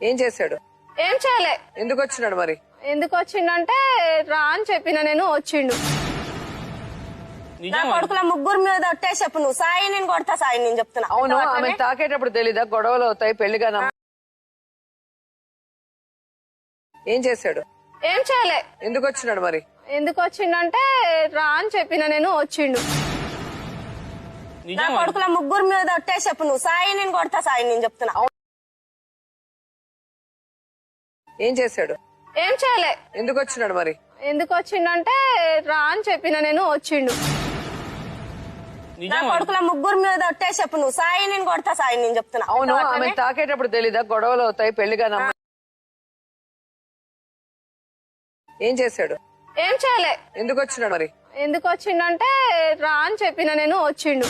ఏం చేశాడు? ఏం చేయలే. ఎందుకు వచ్చినాడు మరి? ఎందుకు వచ్చిండంటే రా అని చెప్పిన నేను వచ్చిండు. నా కొడుకుల ముగ్గురు మీద ఒట్టే చెప్పు, నువ్వు సాయి నేను కొడతా, సాయి నేను చెప్తున్నా. అవును, ఆమె తాకేటప్పుడు తెలీదా గొడవలు అవుతాయి పెళ్లిగా? ఏం చేశాడు? ఏం చేయలే. ఎందుకు వచ్చినాడు మరి? ఎందుకు వచ్చిండంటే రా అని చెప్పిన నేను వచ్చిండు. నా కొడుకుల ముగ్గురు మీద ఒట్టే చెప్పు, నువ్వు సాయి నేను కొడతా, సాయి నేను చెప్తున్నా. ఏం చేశాడు? ఏం చేయలే. ఎందుకు వచ్చినాడు మరి? ఎందుకు వచ్చిండంటే రా అని చెప్పిన నేను వచ్చిండు. నా కొడుకుల ముగ్గురు మీద ఒట్టే చెప్పు, నువ్వు సాయి నేను కొడతా, సాయి నేను చెప్తున్నా. అవును, ఆమె తాకేటప్పుడు తెలీదా గొడవలు అవుతాయి పెళ్లిగా? ఏం చేశాడు? ఏం చేయలే. ఎందుకు వచ్చినాడు మరి? ఎందుకు వచ్చిండంటే రా అని చెప్పిన నేను వచ్చిండు.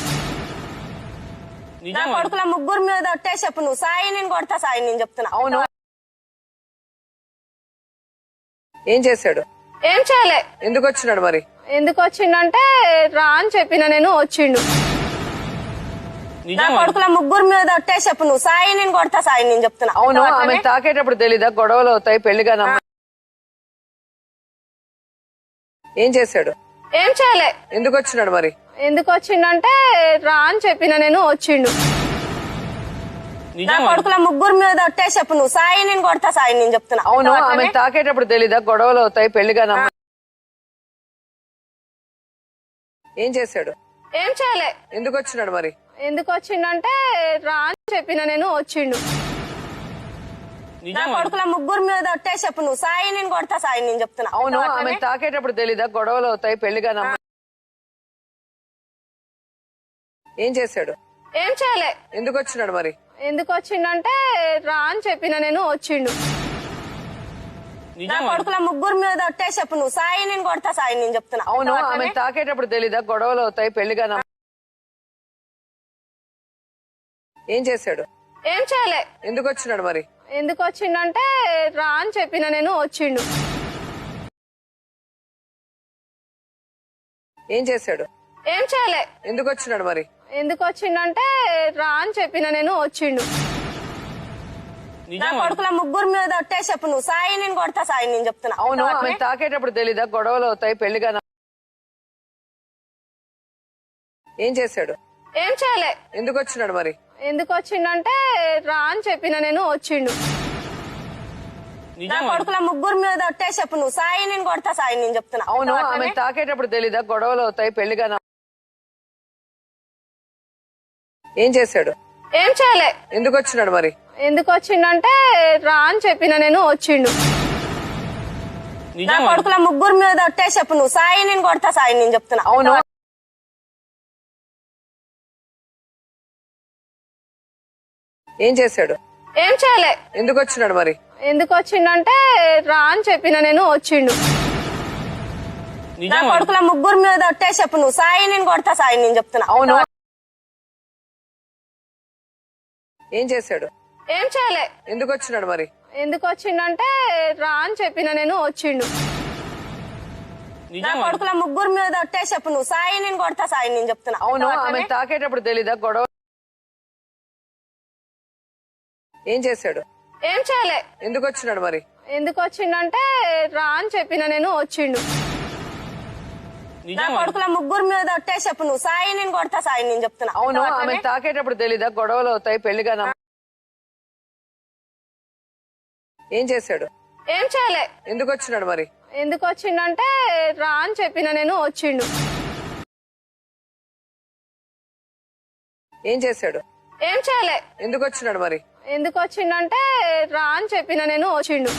నా కొడుకుల ముగ్గురు మీద ఒట్టే చెప్పు, నువ్వు సాయి నేను కొడతా, సాయి నేను చెప్తున్నా. అవును, ఏం చేశాడు? ఏం చేయలే. ఎందుకు వచ్చినాడు మరి? ఎందుకు వచ్చిండంటే రా అని చెప్పిన నేను వచ్చిండు. నా కొడుకుల ముగ్గురు మీద ఒట్టే చెప్పు, నువ్వు సాయి నేను కొడతా, సాయి నేను చెప్తున్నా. అవును, ఆమె తాకేటప్పుడు తెలీదా గొడవలు అవుతాయి పెళ్లిగా? ఏం చేశాడు? ఏం చేయలే. ఎందుకు వచ్చినాడు మరి? ఎందుకు వచ్చిండంటే రా అని చెప్పిన నేను వచ్చిండు. నా కొడుకుల ముగ్గురు మీద ఒట్టే చెప్పు, నువ్వు సాయి నేను కొడతా, సాయి నేను చెప్తున్నా. అవును, ఆమె తాకేటప్పుడు తెలీదా గొడవలు అవుతాయి పెళ్లిగా? ఏం చేశాడు? ఏం చేయలే. ఎందుకు వచ్చినాడు మరి? ఎందుకు వచ్చిండంటే రా అని చెప్పిన నేను వచ్చిండు. నా కొడుకుల ముగ్గురు మీద ఒట్టే చెప్పు, నువ్వు సాయి నేను కొడతా, సాయి నేను చెప్తున్నా. అవును, ఆమె తాకేటప్పుడు తెలీదా గొడవలు అవుతాయి పెళ్లిగా? ఏం చేశాడు? ఏం చేయలే. ఎందుకు వచ్చినాడు మరి? ఎందుకు వచ్చిండంటే రా అని చెప్పిన నేను వచ్చిండు. నా కొడుకుల ముగ్గురు మీద ఒట్టే చెప్పు, నువ్వు సాయి నేను కొడతా, సాయి నేను చెప్తున్నా. అవును, ఆమె తాకేటప్పుడు తెలీదా గొడవలు అవుతాయి పెళ్లిగా? ఏం చేశాడు? ఏం చేయలే. ఎందుకు వచ్చినాడు మరి? ఎందుకు వచ్చిండంటే రా అని చెప్పిన నేను వచ్చిండు. ఏం చేశాడు? ఏం చేయలే. ఎందుకు వచ్చినాడు మరి? ఎందుకు వచ్చిండంటే రా అని చెప్పిన నేను వచ్చిండు. నా కొడుకుల ముగ్గురు మీద ఒట్టే చెప్పు, నువ్వు సాయి నేను కొడతా, సాయి నేను చెప్తున్నా. అవును, ఆమె తాకేటప్పుడు తెలీదా గొడవలు అవుతాయి పెళ్లిగా? ఏం చేశాడు? ఏం చేయలే. ఎందుకు వచ్చినాడు మరి? ఎందుకు వచ్చిండంటే రా అని చెప్పిన నేను వచ్చిండు. నా కొడుకుల ముగ్గురు మీద ఒట్టే చెప్పు, నువ్వు సాయి నేను కొడతా, సాయి నేను చెప్తున్నా. అవును, ఆమె తాకేటప్పుడు తెలీదా గొడవలు అవుతాయి పెళ్లిగా? ఏం చేశాడు? ఏం చేయలే. ఎందుకు వచ్చినాడు మరి? ఎందుకు వచ్చిండంటే రా అని చెప్పిన నేను వచ్చిండు. నా కొడుకుల ముగ్గురు మీద ఒట్టే చెప్పు, నువ్వు సాయి నేను కొడతా, సాయి నేను చెప్తున్నా. అవును, ఏం చేశాడు? ఏం చేయలే. ఎందుకు వచ్చినాడు మరి? ఎందుకు వచ్చిండంటే రా అని చెప్పిన నేను వచ్చిండు. నా కొడుకుల ముగ్గురు మీద ఒట్టే చెప్పు, నువ్వు సాయి నేను కొడతా, సాయి నేను చెప్తున్నా. అవును, ఏం చేశాడు? ఏం చేయలే. ఎందుకు వచ్చినాడు మరి? ఎందుకు వచ్చిండంటే రా అని చెప్పిన నేను వచ్చిండు. నా కొడుకుల ముగ్గురు మీద ఒట్టే చెప్పు, నువ్వు సాయి నేను కొడతా, సాయి నేను చెప్తున్నా. అవును, ఆమె తాకేటప్పుడు తెలీదా గొడవ? ఏం చేశాడు? ఏం చేయలే. ఎందుకు వచ్చినాడు మరి? ఎందుకు వచ్చిండంటే రా అని చెప్పిన నేను వచ్చిండు. నా కొడుకుల ముగ్గురు మీద ఒట్టే చెప్పు, నువ్వు సాయి నేను కొడతా, సాయి నేను చెప్తున్నా. అవును, ఆమె తాకేటప్పుడు తెలీదా గొడవలు అవుతాయి పెళ్లిగా? ఏం చేశాడు? ఏం చేయలే. ఎందుకు వచ్చినాడు మరి? ఎందుకు వచ్చిండంటే రా అని చెప్పిన నేను వచ్చిండు. ఏం చేశాడు? ఏం చేయలే. ఎందుకు వచ్చినాడు మరి? ఎందుకు వచ్చిండంటే రా అని చెప్పిన నేను వచ్చిండు.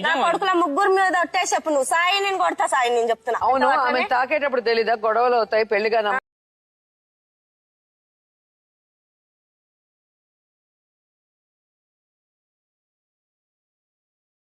నా కొడుకుల ముగ్గురు మీద ఒట్టే చెప్పు, నువ్వు సాయి నేను కొడతా, సాయి నేను చెప్తున్నా. అవును, ఆమె తాకేటప్పుడు తెలీదా గొడవలు అవుతాయి పెళ్లిగా?